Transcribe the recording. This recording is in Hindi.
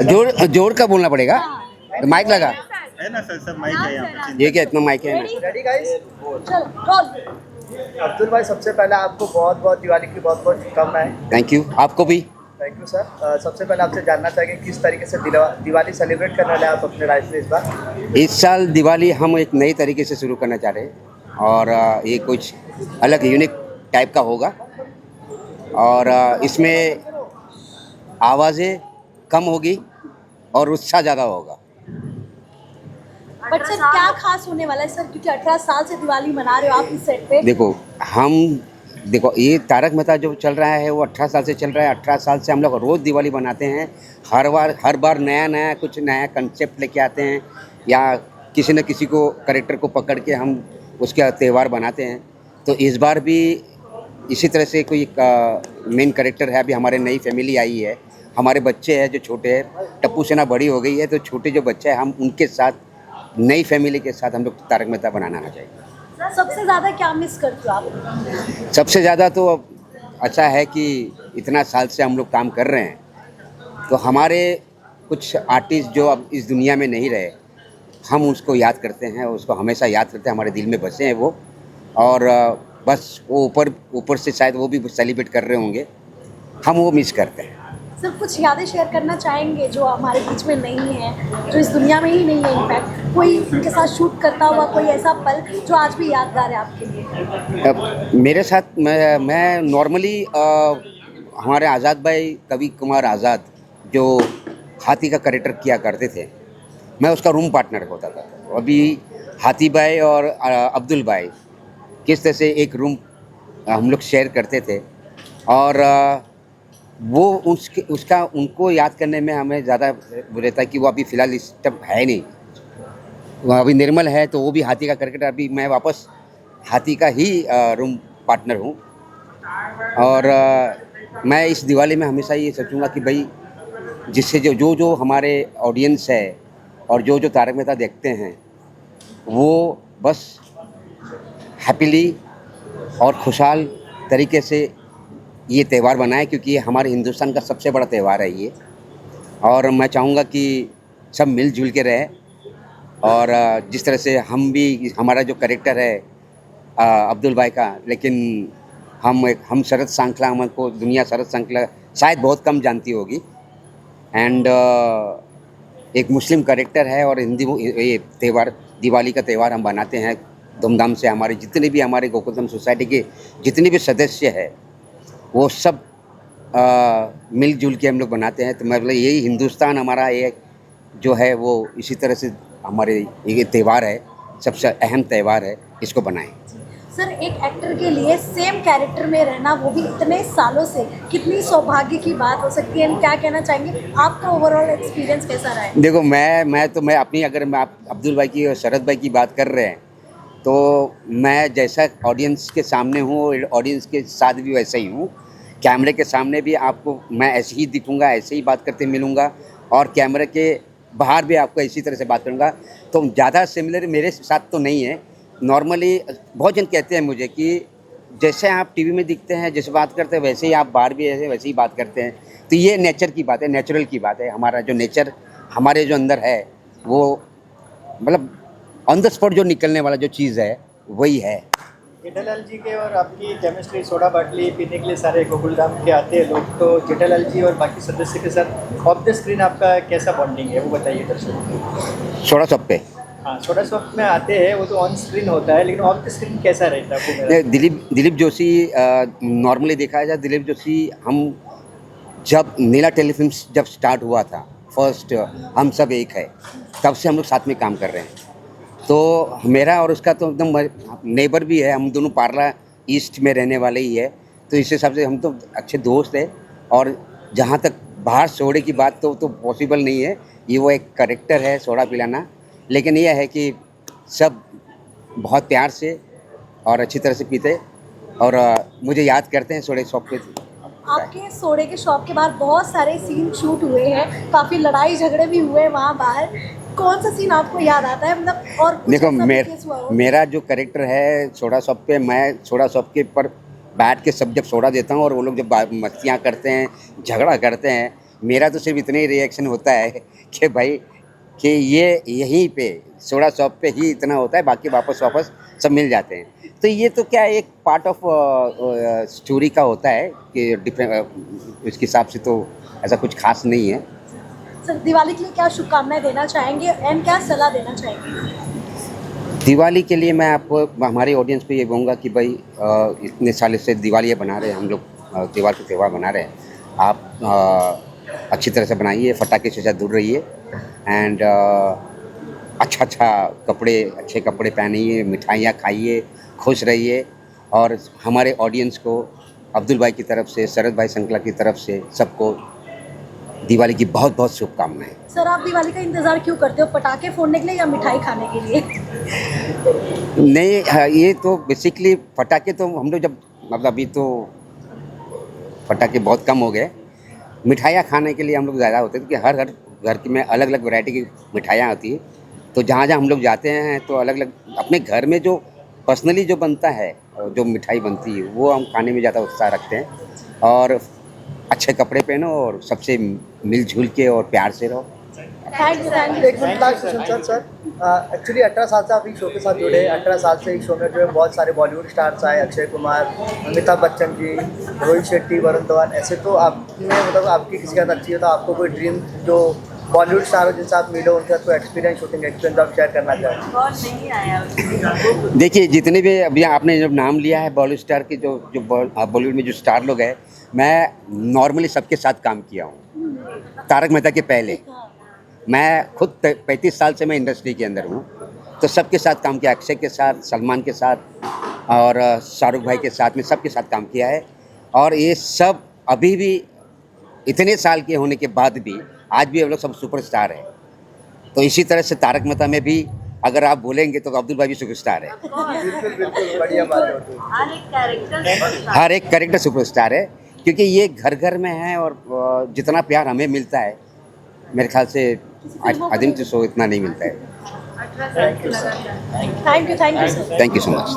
जोर जोर का बोलना पड़ेगा। तो माइक लगा है ना सर, सब माइक है यहाँ पे। ये क्या इतना माइक है ना। रेडी गाइस, अब्दुल भाई सबसे पहले आपको बहुत बहुत दिवाली की बहुत बहुत शुभकामनाएं। थैंक यू, आपको भी। Thank you sir. सबसे पहले आपसे जानना चाहेंगे किस तरीके से दिवाली सेलिब्रेट करने वाले आप अपने लाइफ में इस बार। इस साल दिवाली हम एक नई तरीके से शुरू करना चाह रहे हैं और ये कुछ अलग यूनिक टाइप का होगा और इसमें आवाज़ें कम होगी और उत्साह ज़्यादा होगा। बट सर क्या खास होने वाला है सर, क्योंकि 18 साल से दिवाली मना रहे हो आप इस सेट पे। देखो ये तारक मेहता जो चल रहा है वो 18 साल से चल रहा है। 18 साल से हम लोग रोज़ दिवाली बनाते हैं। हर बार नया नया कुछ नया कंसेप्ट लेके आते हैं या किसी न किसी को कैरेक्टर को पकड़ के हम उसका त्यौहार बनाते हैं। तो इस बार भी इसी तरह से कोई मेन कैरेक्टर है। अभी हमारे नई फैमिली आई है, हमारे बच्चे हैं जो छोटे हैं, टप्पू सेना बड़ी हो गई है, तो छोटे जो बच्चे हैं हम उनके साथ नई फैमिली के साथ हम लोग तारक मेहता बनाना चाहिए। सबसे ज़्यादा क्या मिस करते हो आप? सबसे ज़्यादा तो अच्छा है कि इतना साल से हम लोग काम कर रहे हैं, तो हमारे कुछ आर्टिस्ट जो अब इस दुनिया में नहीं रहे, हम उसको याद करते हैं, उसको हमेशा याद करते हैं, हमारे दिल में बसे हैं वो। और बस वो ऊपर से शायद वो भी सेलिब्रेट कर रहे होंगे, हम वो मिस करते हैं। सर कुछ यादें शेयर करना चाहेंगे जो हमारे बीच में नहीं है, जो इस दुनिया में ही नहीं है, इनफैक्ट कोई उनके साथ शूट करता हुआ कोई ऐसा पल जो आज भी यादगार है आपके लिए? मेरे साथ मैं नॉर्मली हमारे आज़ाद भाई कवि कुमार आज़ाद जो हाथी का कैरेक्टर किया करते थे, मैं उसका रूम पार्टनर होता था। अभी हाथी भाई और अब्दुल भाई किस तरह से एक रूम हम लोग शेयर करते थे और वो उसका उनको याद करने में हमें ज़्यादा रहता है कि वो अभी फ़िलहाल इस टाइम है नहीं, वो अभी निर्मल है, तो वो भी हाथी का क्रिकेटर। अभी मैं वापस हाथी का ही रूम पार्टनर हूँ और मैं इस दिवाली में हमेशा ये सोचूंगा कि भाई जिससे जो हमारे ऑडियंस है और जो तारक मेहता देखते हैं वो बस हैप्पीली और खुशहाल तरीके से ये त्यौहार बनाए, क्योंकि ये हमारे हिंदुस्तान का सबसे बड़ा त्यौहार है ये। और मैं चाहूँगा कि सब मिलजुल के रहें और जिस तरह से हम भी, हमारा जो कैरेक्टर है अब्दुल भाई का, लेकिन हम शरद सांखला, हमको दुनिया शरद सांखला शायद बहुत कम जानती होगी, एंड एक मुस्लिम कैरेक्टर है और हिंदी ये त्यौहार दिवाली का त्यौहार हम बनाते हैं धूमधाम से। हमारे जितने भी हमारे गोकुलधाम सोसाइटी के जितने भी सदस्य हैं वो सब मिलजुल के हम लोग बनाते हैं। तो मतलब यही हिंदुस्तान हमारा एक जो है वो इसी तरह से हमारे ये त्यौहार है, सबसे अहम त्यौहार है, इसको बनाएं। सर एक एक्टर के लिए सेम कैरेक्टर में रहना, वो भी इतने सालों से, कितनी सौभाग्य की बात हो सकती है। क्या कहना चाहेंगे, आपका ओवरऑल एक्सपीरियंस कैसा रहा है? देखो मैं अपनी, अगर मैं आप अब्दुल भाई की और शरद भाई की बात कर रहे हैं तो मैं जैसा ऑडियंस के सामने हूँ ऑडियंस के साथ भी वैसा ही हूँ। कैमरे के सामने भी आपको मैं ऐसे ही दिखूँगा, ऐसे ही बात करते मिलूँगा और कैमरे के बाहर भी आपको इसी तरह से बात करूँगा। तो ज़्यादा सिमिलर मेरे साथ तो नहीं है। नॉर्मली बहुत जन कहते हैं मुझे कि जैसे आप टीवी में दिखते हैं, जैसे बात करते हैं, वैसे ही आप बाहर भी ऐसे वैसे ही बात करते हैं। तो ये नेचर की बात है, नेचुरल की बात है। हमारा जो नेचर हमारे जो अंदर है वो मतलब ऑन द स्पॉट जो निकलने वाला जो चीज़ है वही है। जेठालाल जी के और आपकी केमिस्ट्री, सोडा बाटली पीने के लिए सारे गोकुलधाम के आते हैं लोग, तो जेठालाल जी और बाकी सदस्य के साथ ऑफ द स्क्रीन आपका कैसा बॉन्डिंग है वो बताइए दर्शकों। सोडा सब पे हाँ, सोडा शॉप में आते हैं वो तो ऑन स्क्रीन होता है, लेकिन ऑफ द स्क्रीन कैसा रहता है आपको? दिलीप जोशी, नॉर्मली देखा जाए दिलीप जोशी, हम जब नीला टेलीफिल्म्स जब स्टार्ट हुआ था फर्स्ट हम सब एक है, तब से हम लोग साथ में काम कर रहे हैं। तो मेरा और उसका तो एकदम नेबर भी है, हम दोनों पार्ला ईस्ट में रहने वाले ही है। तो इस हिसाब से हम तो अच्छे दोस्त हैं। और जहाँ तक बाहर सोडे की बात तो पॉसिबल नहीं है, ये वो एक करेक्टर है सोडा पिलाना। लेकिन यह है कि सब बहुत प्यार से और अच्छी तरह से पीते और मुझे याद करते हैं सोडे शॉप पे। आपके सोडे के शॉप के बाहर बहुत सारे सीन शूट हुए हैं, काफ़ी लड़ाई झगड़े भी हुए हैं वहाँ बाहर। कौन सा सीन आपको याद आता है, मतलब? और कुछ देखो ऐसा भी केस हुआ हो? मेरा जो कैरेक्टर है सोडा शॉप पे, मैं सोडा शॉप के पर बैठ के सब जब सोडा देता हूँ और वो लोग जब मस्तियाँ करते हैं, झगड़ा करते हैं, मेरा तो सिर्फ इतना ही रिएक्शन होता है कि भाई कि ये यहीं पे सोडा शॉप पे ही इतना होता है, बाकी वापस सब मिल जाते हैं। तो ये तो क्या एक पार्ट ऑफ स्टोरी का होता है कि डिफरेंट इसके हिसाब से तो ऐसा कुछ खास नहीं है। सर दिवाली के लिए क्या शुभकामनाएं देना चाहेंगे एंड क्या सलाह देना चाहेंगे? दिवाली के लिए मैं आपको हमारे ऑडियंस को ये कहूँगा कि भाई इतने साल से दिवाली बना रहे हैं हम लोग, त्योहार के त्यौहार बना रहे हैं। आप अच्छी तरह से बनाइए, पटाखे से दूर रहिए एंड अच्छे कपड़े पहनिए, मिठाइयाँ खाइए, खुश रहिए। और हमारे ऑडियंस को अब्दुल भाई की तरफ से, शरद भाई संकला की तरफ से सबको दिवाली की बहुत बहुत शुभकामनाएं। सर आप दिवाली का इंतजार क्यों करते हो? पटाखे फोड़ने के लिए या मिठाई खाने के लिए? नहीं, ये तो बेसिकली पटाखे तो हम लोग जब मतलब अभी तो पटाखे बहुत कम हो गए, मिठाइयाँ खाने के लिए हम लोग ज़्यादा होते हैं क्योंकि हर घर की में अलग अलग वैरायटी की मिठाइयाँ होती है। तो जहाँ जहाँ हम लोग जाते हैं तो अलग अलग अपने घर में जो पर्सनली जो बनता है, जो मिठाई बनती है वो हम खाने में ज़्यादा उत्साह रखते हैं। और अच्छे कपड़े पहनो और सबसे मिलजुल के और प्यार से रहो। Thank you. एक minute last question sir actually 18 साल से आप इस शो के साथ जुड़े हैं। 18 साल से इस शो में जो है बहुत सारे बॉलीवुड स्टार्स आए, अक्षय कुमार, अमिताभ बच्चन जी, रोहित शेट्टी, वरुण धवन। ऐसे तो आपने मतलब आपकी किसी के साथ अच्छी है तो आपको कोई ड्रीम जो बॉलीवुड स्टार हो जिनसे आप मिलो उनके साथ कोई एक्सपीरियंस, शूटिंग एक्सपीरियंस आप शेयर करना चाहें? देखिए, जितने भी अभी आपने जब नाम लिया है बॉलीवुड स्टार के, जो बॉलीवुड में जो स्टार लोग हैं, मैं नॉर्मली सबके साथ काम किया हूँ। तारक मेहता के पहले मैं खुद 35 साल से मैं इंडस्ट्री के अंदर हूँ, तो सबके साथ काम किया। अक्षय के साथ, सलमान के साथ और शाहरुख भाई के साथ में सबके साथ काम किया है। और ये सब अभी भी इतने साल के होने के बाद भी आज भी हम लोग सब सुपरस्टार हैं। तो इसी तरह से तारक मेहता में भी अगर आप बोलेंगे तो अब्दुल भाई भी सुपरस्टार है। बिल्कुल बिल्कुल बढ़िया बात है। हर एक कैरेक्टर सुपरस्टार है क्योंकि ये घर घर में है। और जितना प्यार हमें मिलता है मेरे ख्याल से आदिम शो इतना नहीं मिलता है। Thank you sir. Thank you so much.